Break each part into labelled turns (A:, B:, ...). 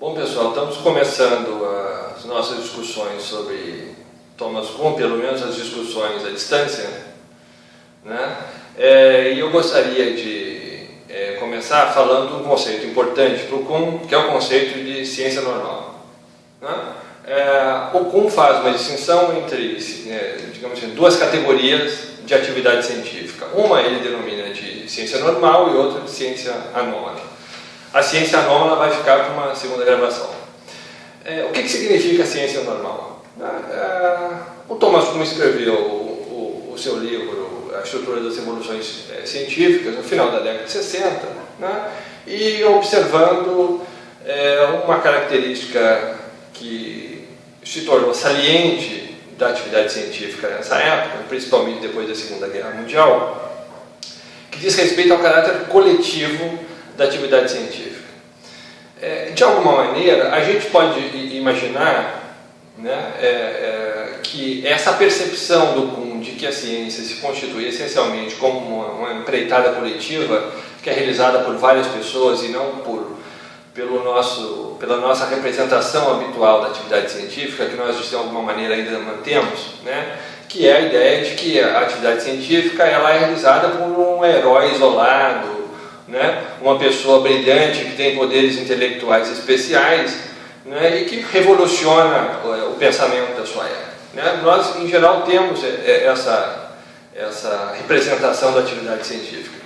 A: Bom, pessoal, estamos começando as nossas discussões sobre Thomas Kuhn, pelo menos as discussões à distância, né? E eu gostaria de começar falando de um conceito importante para o Kuhn, que é o conceito de ciência normal, né? O Kuhn faz uma distinção entre, digamos assim, duas categorias de atividade científica. Uma ele denomina de ciência normal e outra de ciência anômala. A ciência anômala vai ficar para uma segunda gravação. O que significa ciência normal? O Thomas Kuhn escreveu o seu livro A Estrutura das Evoluções Científicas no final da década de 60, né? E observando uma característica que se tornou saliente da atividade científica nessa época, principalmente depois da Segunda Guerra Mundial, que diz respeito ao caráter coletivo da atividade científica. De alguma maneira, a gente pode imaginar, né, que essa percepção do Kuhn de que a ciência se constitui essencialmente como uma empreitada coletiva que é realizada por várias pessoas e não pela nossa representação habitual da atividade científica, que nós de alguma maneira ainda mantemos, né, que é a ideia de que a atividade científica ela é realizada por um herói isolado, né, uma pessoa brilhante que tem poderes intelectuais especiais, né, e que revoluciona o pensamento da sua época, né? Nós, em geral, temos essa representação da atividade científica.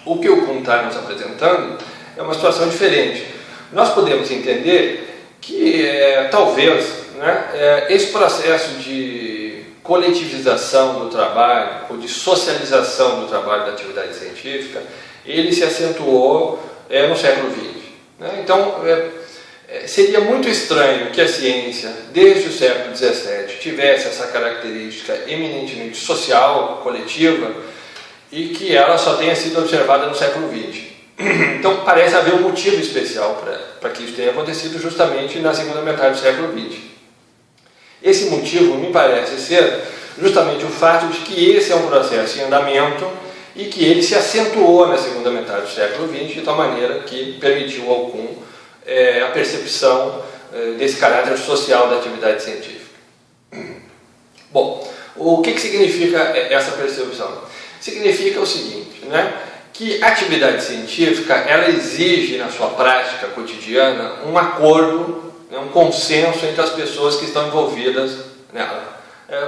A: O que o Kuhn está nos apresentando é uma situação diferente. Nós podemos entender que, talvez, né, esse processo de coletivização do trabalho, ou de socialização do trabalho da atividade científica, ele se acentuou no século XX. Né? Então, seria muito estranho que a ciência, desde o século XVII, tivesse essa característica eminentemente social, coletiva, e que ela só tenha sido observada no século XX. Então, parece haver um motivo especial para que isso tenha acontecido justamente na segunda metade do século XX. Esse motivo me parece ser justamente o fato de que esse é um processo em andamento e que ele se acentuou na segunda metade do século XX de tal maneira que permitiu ao Kuhn a percepção desse caráter social da atividade científica. Bom, o que significa essa percepção? Significa o seguinte, né, que a atividade científica ela exige na sua prática cotidiana um acordo, um consenso entre as pessoas que estão envolvidas nela.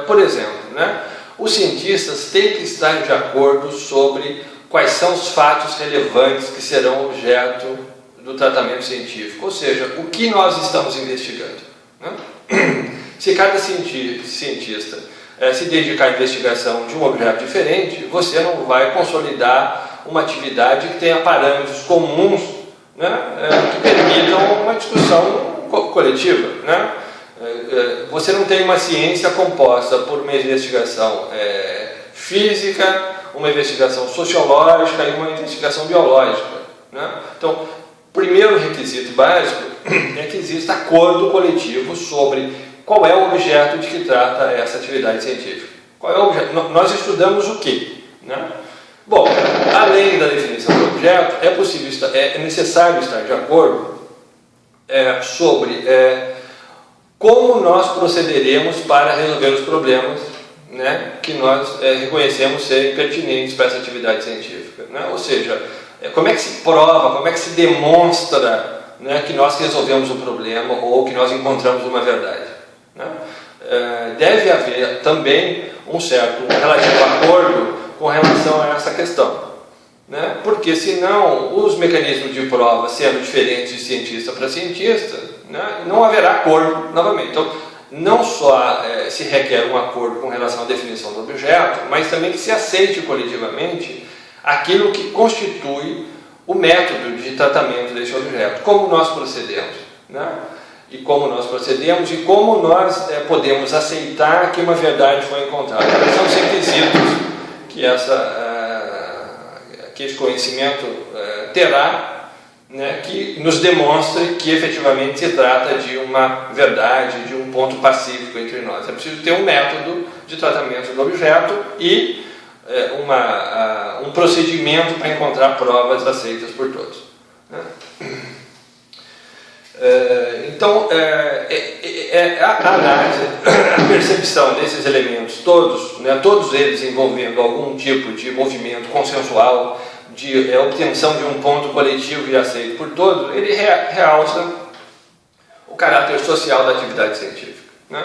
A: Por exemplo, né, os cientistas têm que estar de acordo sobre quais são os fatos relevantes que serão objeto do tratamento científico, ou seja, o que nós estamos investigando, né? Se cada cientista se dedicar à investigação de um objeto diferente, você não vai consolidar uma atividade que tenha parâmetros comuns, né, que permitam uma discussão coletiva, né? Você não tem uma ciência composta por uma investigação física, uma investigação sociológica e uma investigação biológica, né? Então, o primeiro requisito básico é que exista acordo coletivo sobre qual é o objeto de que trata essa atividade científica. Qual é o objeto? Nós estudamos o quê, né? Bom, além da definição do objeto, é necessário estar de acordo sobre como nós procederemos para resolver os problemas, né, que nós reconhecemos serem pertinentes para essa atividade científica, né? Ou seja, como é que se prova, como é que se demonstra, né, que nós resolvemos um problema ou que nós encontramos uma verdade, né? Deve haver também um certo relativo acordo com relação a essa questão, né? Porque senão os mecanismos de prova sendo diferentes de cientista para cientista, né, não haverá acordo novamente. Então, não só se requer um acordo com relação à definição do objeto, mas também que se aceite coletivamente aquilo que constitui o método de tratamento desse objeto, como nós procedemos, né? E como nós procedemos e como nós podemos aceitar que uma verdade foi encontrada. Esses são os requisitos que esse conhecimento terá, né, que nos demonstre que efetivamente se trata de uma verdade, de um ponto pacífico entre nós. É preciso ter um método de tratamento do objeto e um procedimento para encontrar provas aceitas por todos, né? Então, a análise, a percepção desses elementos todos, né, todos eles envolvendo algum tipo de movimento consensual, de obtenção de um ponto coletivo e aceito por todos, ele realça o caráter social da atividade científica, né?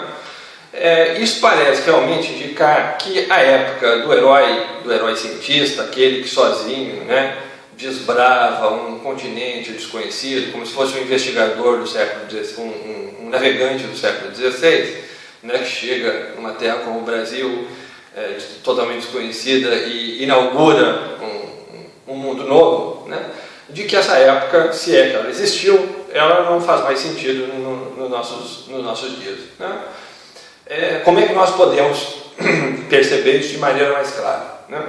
A: Isso parece realmente indicar que a época do herói cientista, aquele que sozinho, né, desbrava um continente desconhecido, como se fosse um investigador do século XVI, um navegante do século XVI, né, que chega numa terra como o Brasil, totalmente desconhecida, e inaugura um mundo novo, né, de que essa época, se é que ela existiu, ela não faz mais sentido nos nossos dias, né? Como é que nós podemos perceber isso de maneira mais clara, né?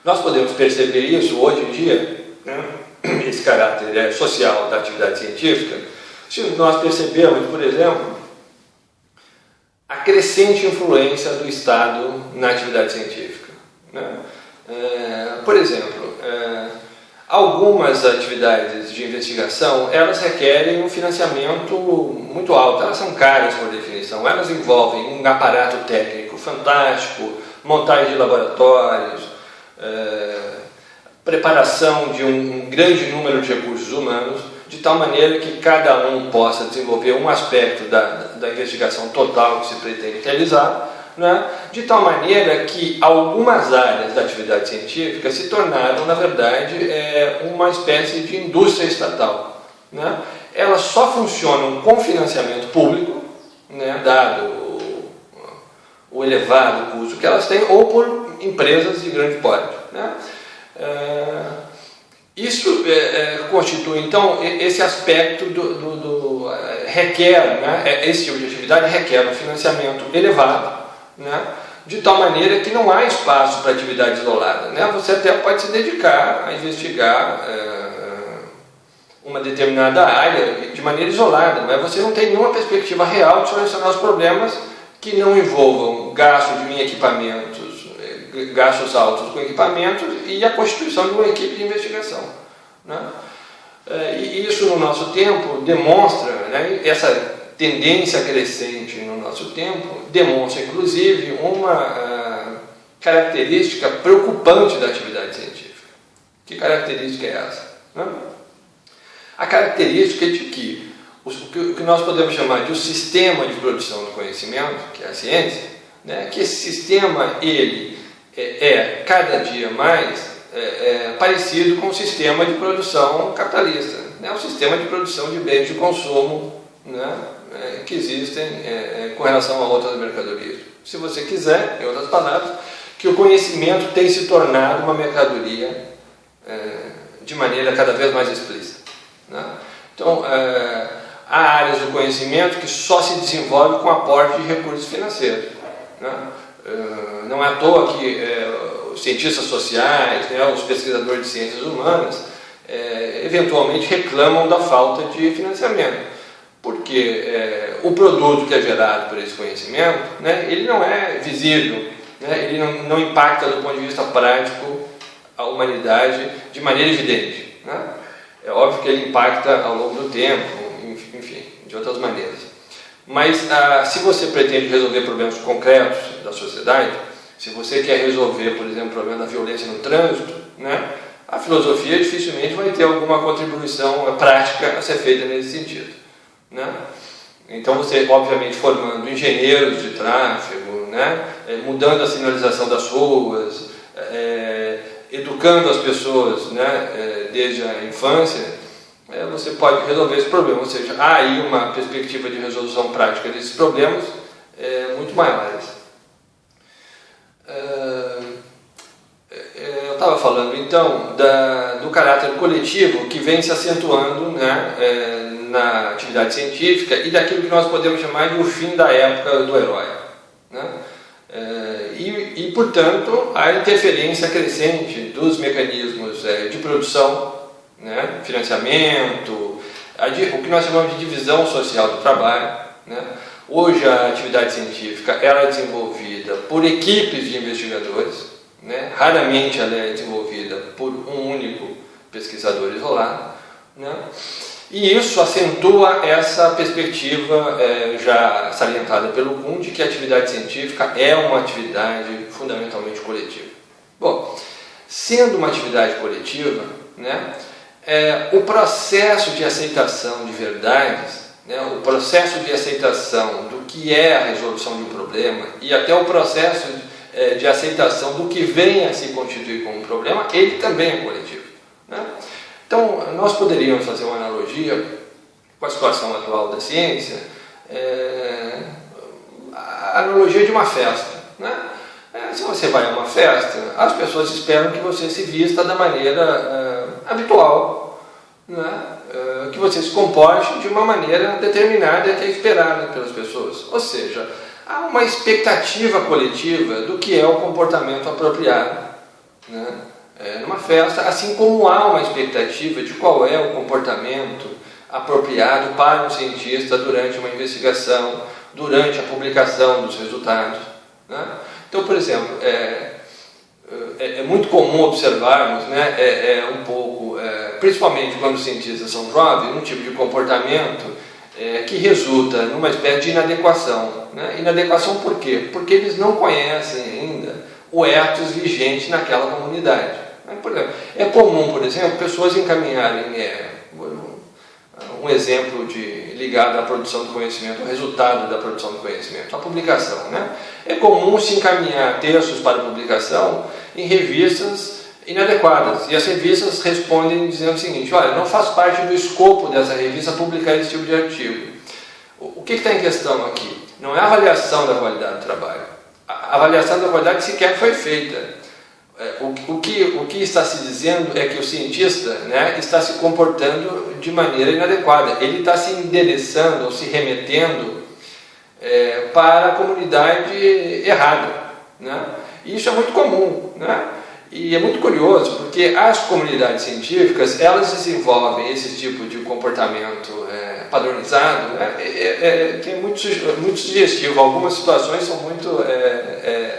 A: Nós podemos perceber isso hoje em dia, né, esse caráter social da atividade científica, se nós percebemos, por exemplo, a crescente influência do Estado na atividade científica, né? Por exemplo, algumas atividades de investigação, elas requerem um financiamento muito alto, elas são caras por definição, elas envolvem um aparato técnico fantástico, montagem de laboratórios, preparação de um grande número de recursos humanos, de tal maneira que cada um possa desenvolver um aspecto da investigação total que se pretende realizar, né? De tal maneira que algumas áreas da atividade científica se tornaram, na verdade, uma espécie de indústria estatal, né? Elas só funcionam com financiamento público, né, dado o elevado custo que elas têm, ou por empresas de grande porte, né? Isso constitui, então, esse aspecto requer, né, esse tipo de atividade requer um financiamento elevado, né, de tal maneira que não há espaço para atividade isolada, né? Você até pode se dedicar a investigar uma determinada área de maneira isolada, mas você não tem nenhuma perspectiva real de solucionar os problemas que não envolvam gasto em equipamentos, gastos altos com equipamentos e a constituição de uma equipe de investigação, né? E isso no nosso tempo demonstra, né, essa tendência crescente no nosso tempo demonstra inclusive uma característica preocupante da atividade científica. Que característica é essa, né? A característica é de que o que nós podemos chamar de o sistema de produção do conhecimento, que é a ciência, né, que esse sistema ele cada dia mais parecido com o sistema de produção capitalista, né, o sistema de produção de bens de consumo, né, que existem com relação a outras mercadorias. Se você quiser, em outras palavras, que o conhecimento tem se tornado uma mercadoria de maneira cada vez mais explícita, né? Então, há áreas do conhecimento que só se desenvolve com aporte de recursos financeiros, né? Não é à toa que os cientistas sociais, né, os pesquisadores de ciências humanas, eventualmente reclamam da falta de financiamento, porque o produto que é gerado por esse conhecimento, né, ele não é visível, né, ele não impacta do ponto de vista prático a humanidade de maneira evidente, né? É óbvio que ele impacta ao longo do tempo, enfim, de outras maneiras. Mas se você pretende resolver problemas concretos da sociedade, se você quer resolver, por exemplo, o problema da violência no trânsito, né, a filosofia dificilmente vai ter alguma contribuição prática a ser feita nesse sentido, né? Então você, obviamente, formando engenheiros de tráfego, né, mudando a sinalização das ruas, educando as pessoas, né, desde a infância, você pode resolver esse problema. Ou seja, há aí uma perspectiva de resolução prática desses problemas muito maiores. Eu estava falando então do caráter coletivo que vem se acentuando, né, na atividade científica e daquilo que nós podemos chamar de o fim da época do herói, né? E, portanto, a interferência crescente dos mecanismos de produção, né, financiamento, o que nós chamamos de divisão social do trabalho, né? Hoje a atividade científica ela é desenvolvida por equipes de investigadores, né? Raramente ela é desenvolvida por um único pesquisador isolado, né? E isso acentua essa perspectiva já salientada pelo Kuhn de que a atividade científica é uma atividade fundamentalmente coletiva. Bom, sendo uma atividade coletiva, né, o processo de aceitação de verdades, né, o processo de aceitação do que é a resolução de um problema e até o processo de aceitação do que vem a se constituir como um problema, ele também é coletivo, né? Então, nós poderíamos fazer uma analogia com a situação atual da ciência, a analogia de uma festa, né? Se você vai a uma festa, as pessoas esperam que você se vista da maneira habitual, né? Que você se comporte de uma maneira determinada que é esperada pelas pessoas. Ou seja, há uma expectativa coletiva do que é o comportamento apropriado, né, numa festa, assim como há uma expectativa de qual é o comportamento apropriado para um cientista durante uma investigação, durante a publicação dos resultados, né? Então, por exemplo, é muito comum observarmos, né, principalmente quando os cientistas são jovens, um tipo de comportamento que resulta numa espécie de inadequação, né? Inadequação por quê? Porque eles não conhecem ainda o ethos vigente naquela comunidade. Por exemplo, é comum, por exemplo, pessoas encaminharem um exemplo ligado à produção do conhecimento, o resultado da produção do conhecimento, a publicação, né? É comum se encaminhar textos para publicação em revistas inadequadas, e as revistas respondem dizendo o seguinte: olha, não faz parte do escopo dessa revista publicar esse tipo de artigo. O que está em questão aqui? Não é a avaliação da qualidade do trabalho. A avaliação da qualidade sequer foi feita. O que está se dizendo é que o cientista, né, está se comportando de maneira inadequada. Ele está se endereçando ou se remetendo para a comunidade errada, né? E isso é muito comum, né? E é muito curioso, porque as comunidades científicas, elas desenvolvem esse tipo de comportamento padronizado, né, que é muito sugestivo. Algumas situações são muito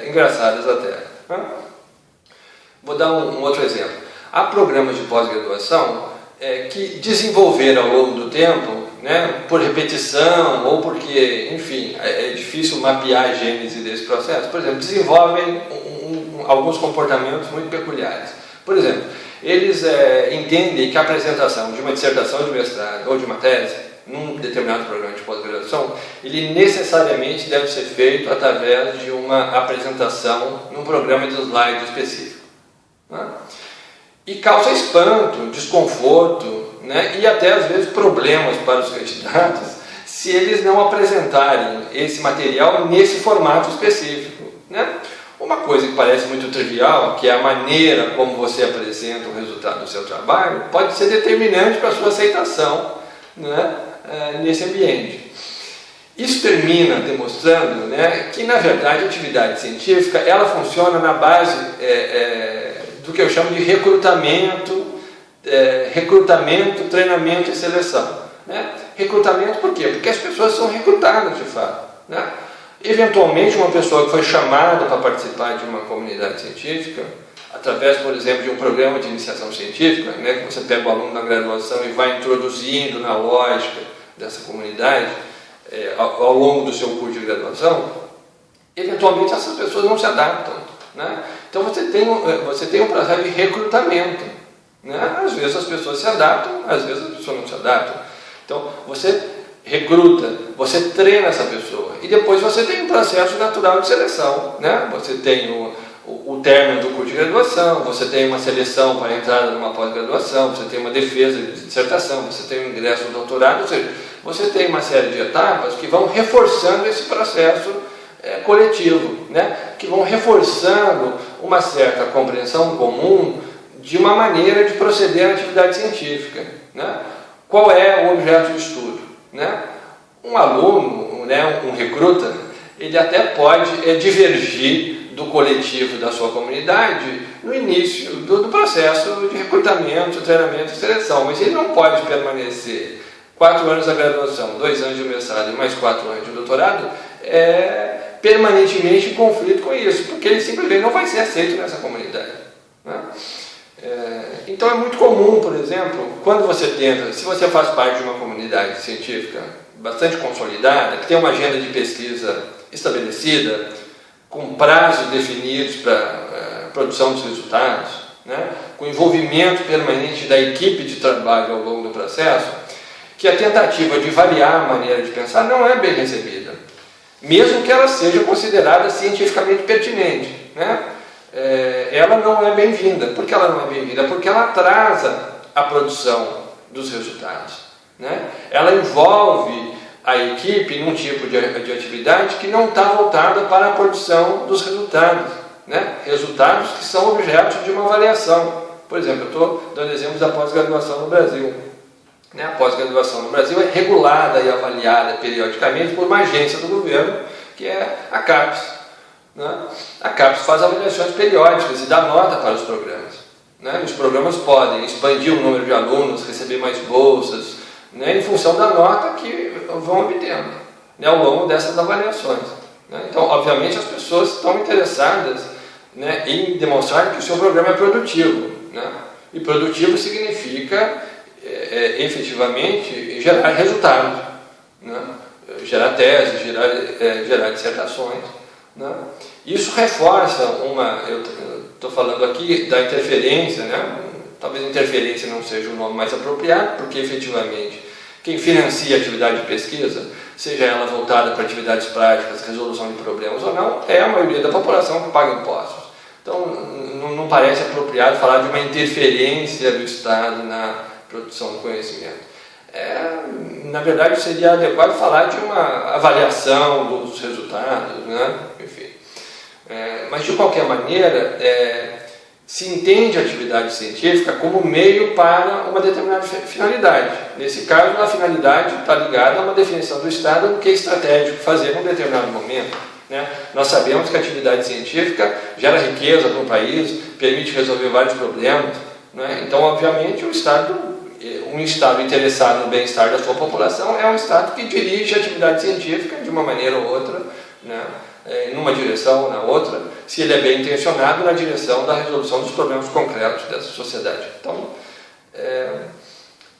A: engraçadas até, né? Vou dar um outro exemplo. Há programas de pós-graduação que desenvolveram ao longo do tempo, né, por repetição ou porque, enfim, é difícil mapear a gênese desse processo. Por exemplo, desenvolvem alguns comportamentos muito peculiares. Por exemplo, eles entendem que a apresentação de uma dissertação de mestrado ou de uma tese num determinado programa de pós-graduação, ele necessariamente deve ser feito através de uma apresentação num programa de slide específico, né? E causa espanto, desconforto, né, e até às vezes problemas para os candidatos se eles não apresentarem esse material nesse formato específico, né? Uma coisa que parece muito trivial, que é a maneira como você apresenta o resultado do seu trabalho, pode ser determinante para a sua aceitação, né, nesse ambiente. Isso termina demonstrando, né, que, na verdade, a atividade científica ela funciona na base do que eu chamo de recrutamento, treinamento e seleção, né? Recrutamento por quê? Porque as pessoas são recrutadas de fato, né? Eventualmente, uma pessoa que foi chamada para participar de uma comunidade científica, através, por exemplo, de um programa de iniciação científica, né, que você pega o aluno na graduação e vai introduzindo na lógica dessa comunidade ao longo do seu curso de graduação, eventualmente essas pessoas não se adaptam, né? Então você tem um processo de recrutamento, né? Às vezes as pessoas se adaptam, às vezes as pessoas não se adaptam. Então você recruta, você treina essa pessoa e depois você tem um processo natural de seleção, né? Você tem o término do curso de graduação, você tem uma seleção para a entrada numa pós-graduação, você tem uma defesa de dissertação, você tem o ingresso no doutorado, ou seja, você tem uma série de etapas que vão reforçando esse processo coletivo, né? Que vão reforçando uma certa compreensão comum de uma maneira de proceder à atividade científica, né? Qual é o objeto de estudo, né? Um aluno, né, um recruta, ele até pode divergir do coletivo da sua comunidade no início do processo de recrutamento, treinamento e seleção, mas ele não pode permanecer 4 anos da graduação, 2 anos de mestrado e mais 4 anos de doutorado permanentemente em conflito com isso, porque ele simplesmente não vai ser aceito nessa comunidade, né? Então é muito comum, por exemplo, quando você tenta, se você faz parte de uma comunidade científica bastante consolidada, que tem uma agenda de pesquisa estabelecida, com prazos definidos para a produção dos resultados, né, com envolvimento permanente da equipe de trabalho ao longo do processo, que a tentativa de variar a maneira de pensar não é bem recebida, mesmo que ela seja considerada cientificamente pertinente, né? Ela não é bem-vinda. Por que ela não é bem-vinda? Porque ela atrasa a produção dos resultados, né? Ela envolve a equipe num tipo de atividade que não está voltada para a produção dos resultados, né? Resultados que são objeto de uma avaliação. Por exemplo, eu estou dando exemplos da pós-graduação no Brasil. A pós-graduação no Brasil é regulada e avaliada periodicamente por uma agência do governo, que é a CAPES. A CAPES faz avaliações periódicas e dá nota para os programas. Os programas podem expandir o número de alunos, receber mais bolsas, em função da nota que vão obtendo ao longo dessas avaliações. Então, obviamente, as pessoas estão interessadas em demonstrar que o seu programa é produtivo. E produtivo significa, efetivamente, gerar resultados, gerar teses, gerar dissertações. Isso reforça eu estou falando aqui da interferência, talvez interferência não seja o nome mais apropriado, porque efetivamente quem financia a atividade de pesquisa, seja ela voltada para atividades práticas, resolução de problemas ou não, é a maioria da população que paga impostos. Então não parece apropriado falar de uma interferência do Estado na produção do conhecimento. Na verdade, seria adequado falar de uma avaliação dos resultados, enfim. Mas, de qualquer maneira, se entende a atividade científica como meio para uma determinada finalidade. Nesse caso, a finalidade está ligada a uma definição do Estado do que é estratégico fazer num determinado momento. Nós sabemos que a atividade científica gera riqueza para um país, permite resolver vários problemas. Então, obviamente, um Estado interessado no bem-estar da sua população é um Estado que dirige a atividade científica de uma maneira ou outra, numa direção ou na outra, se ele é bem intencionado, na direção da resolução dos problemas concretos dessa sociedade. Então,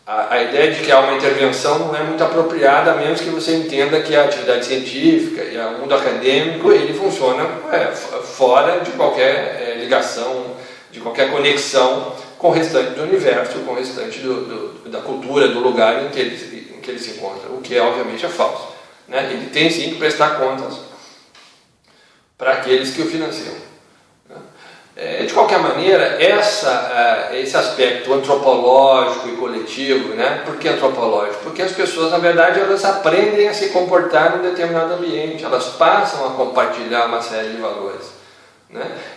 A: a ideia de que há uma intervenção não é muito apropriada, a menos que você entenda que a atividade científica e o mundo acadêmico ele funciona fora de qualquer ligação, de qualquer conexão com o restante do universo, com o restante da cultura, do lugar em que ele se encontra, o que obviamente é falso. Ele tem sim que prestar contas para aqueles que o financiam. De qualquer maneira, esse aspecto antropológico e coletivo, por que antropológico? Porque as pessoas, na verdade, elas aprendem a se comportar num determinado ambiente, elas passam a compartilhar uma série de valores.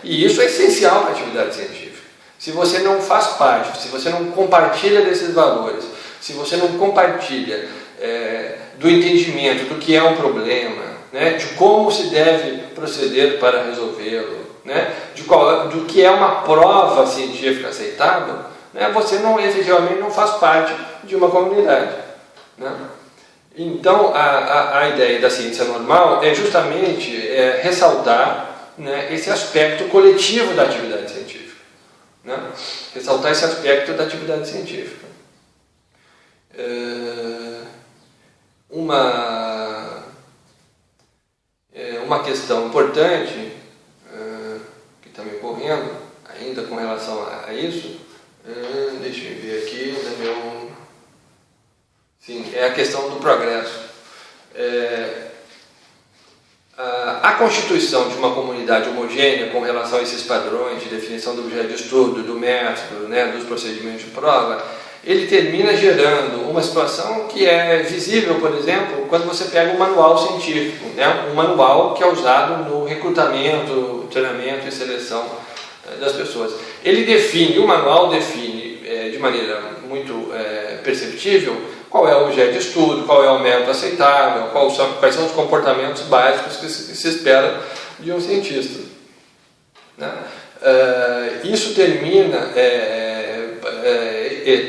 A: E isso é essencial para a atividade científica. Se você não faz parte, se você não compartilha desses valores, se você não compartilha do entendimento do que é um problema, de como se deve proceder para resolvê-lo, do que é uma prova científica aceitável, você efetivamente não faz parte de uma comunidade. Então, a ideia da ciência normal é justamente ressaltar esse aspecto coletivo da atividade científica. Ressaltar esse aspecto da atividade científica. Uma questão importante que está me ocorrendo ainda com relação a isso, deixa eu ver aqui, sim, é a questão do progresso. A constituição de uma comunidade homogênea com relação a esses padrões de definição do objeto de estudo, do método, dos procedimentos de prova, ele termina gerando uma situação que é visível, por exemplo, quando você pega um manual científico, um manual que é usado no recrutamento, treinamento e seleção das pessoas. O manual define de maneira muito perceptível qual é o objeto de estudo, qual é o método aceitável, quais são os comportamentos básicos que se espera de um cientista. Isso termina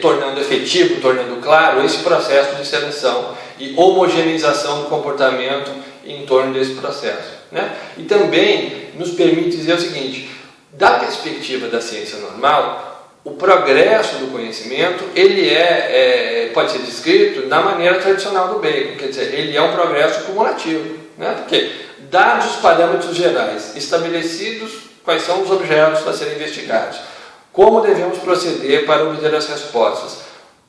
A: tornando efetivo, tornando claro esse processo de seleção e homogeneização do comportamento em torno desse processo. E também nos permite dizer o seguinte: da perspectiva da ciência normal, o progresso do conhecimento ele pode ser descrito da maneira tradicional do Bacon, quer dizer, ele é um progresso cumulativo, né? Porque dados os parâmetros gerais estabelecidos, quais são os objetos a serem investigados, como devemos proceder para obter as respostas,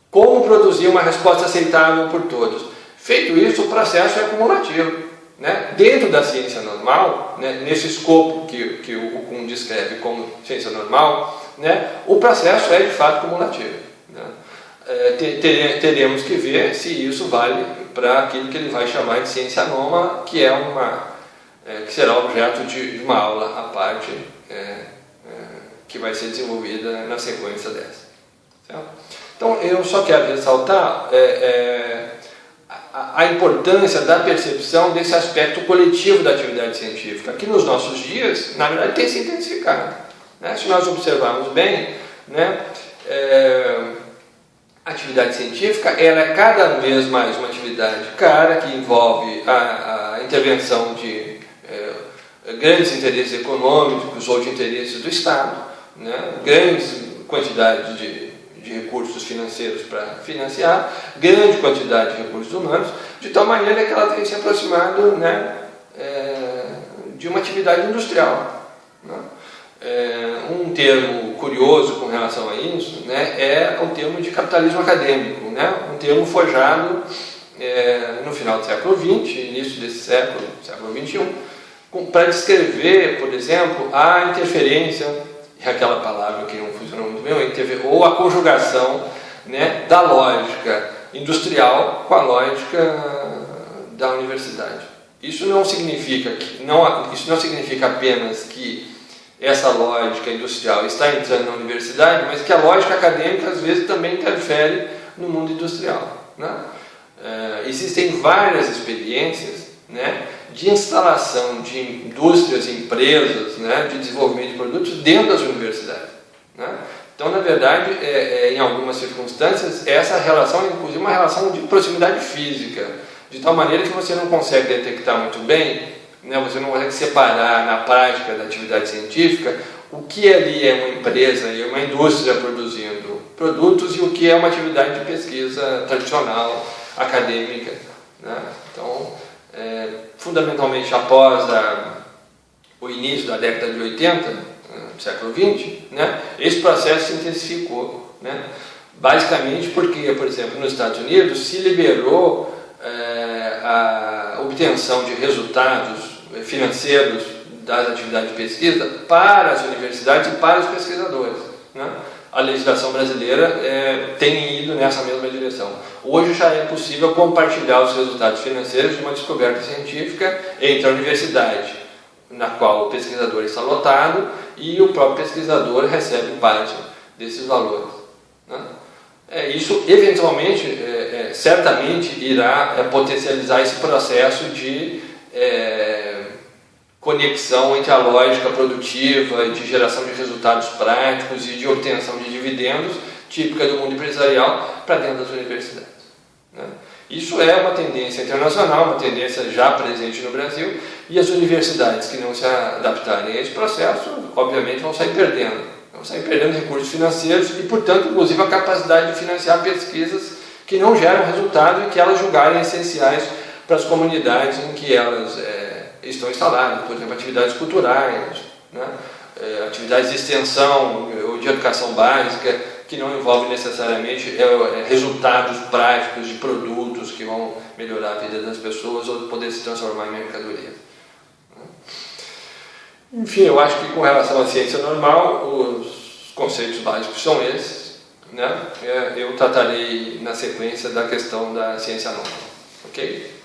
A: como produzir uma resposta aceitável por todos. Feito isso, o processo é cumulativo, né? Dentro da ciência normal, né, nesse escopo que o Kuhn descreve como ciência normal, né, o processo é de fato cumulativo, né? Teremos que ver se isso vale para aquilo que ele vai chamar de ciência anômala, que que será objeto de uma aula à parte que vai ser desenvolvida na sequência dessa. Certo? Então eu só quero ressaltar a importância da percepção desse aspecto coletivo da atividade científica, que nos nossos dias, na verdade, tem se intensificado, né? Se nós observarmos bem, né, a atividade científica ela é cada vez mais uma atividade cara, que envolve a intervenção de grandes interesses econômicos ou de interesses do Estado, né, grandes quantidades de recursos financeiros para financiar, grande quantidade de recursos humanos, de tal maneira que ela tem se aproximado, né, de uma atividade industrial, né? Um termo curioso com relação a isso, né, é o termo de capitalismo acadêmico, né? Um termo forjado no final do século XX, início desse século XXI, para descrever, por exemplo, a interferência, é aquela palavra que não funciona muito bem, ou a conjugação, né, da lógica industrial com a lógica da universidade. Isso não significa apenas que essa lógica industrial está entrando na universidade, mas que a lógica acadêmica às vezes também interfere no mundo industrial, né? Existem várias experiências, né, de instalação de indústrias e empresas, né, de desenvolvimento de produtos dentro das universidades, né? Então, na verdade, em algumas circunstâncias, essa relação é inclusive uma relação de proximidade física, de tal maneira que você não consegue detectar muito bem, né, você não consegue separar na prática da atividade científica o que ali é uma empresa e uma indústria produzindo produtos e o que é uma atividade de pesquisa tradicional, acadêmica, né? Então, fundamentalmente após o início da década de 80, do século XX, né, esse processo se intensificou, né? Basicamente porque, por exemplo, nos Estados Unidos se liberou a obtenção de resultados financeiros das atividades de pesquisa para as universidades e para os pesquisadores, né? A legislação brasileira tem ido nessa mesma direção. Hoje já é possível compartilhar os resultados financeiros de uma descoberta científica entre a universidade, na qual o pesquisador está lotado, e o próprio pesquisador recebe parte desses valores, né? Isso, eventualmente, certamente irá potencializar esse processo de conexão entre a lógica produtiva e de geração de resultados práticos e de obtenção de dividendos, típica do mundo empresarial, para dentro das universidades, né? Isso é uma tendência internacional, uma tendência já presente no Brasil, e as universidades que não se adaptarem a esse processo, obviamente, vão sair perdendo recursos financeiros e, portanto, inclusive a capacidade de financiar pesquisas que não geram resultado e que elas julgarem essenciais para as comunidades em que elas estão instaladas, por exemplo, atividades culturais, né? Atividades de extensão ou de educação básica, que não envolvem necessariamente resultados práticos de produtos que vão melhorar a vida das pessoas ou poder se transformar em mercadoria. Enfim, eu acho que com relação à ciência normal, os conceitos básicos são esses, né? Eu tratarei na sequência da questão da ciência anômala, ok?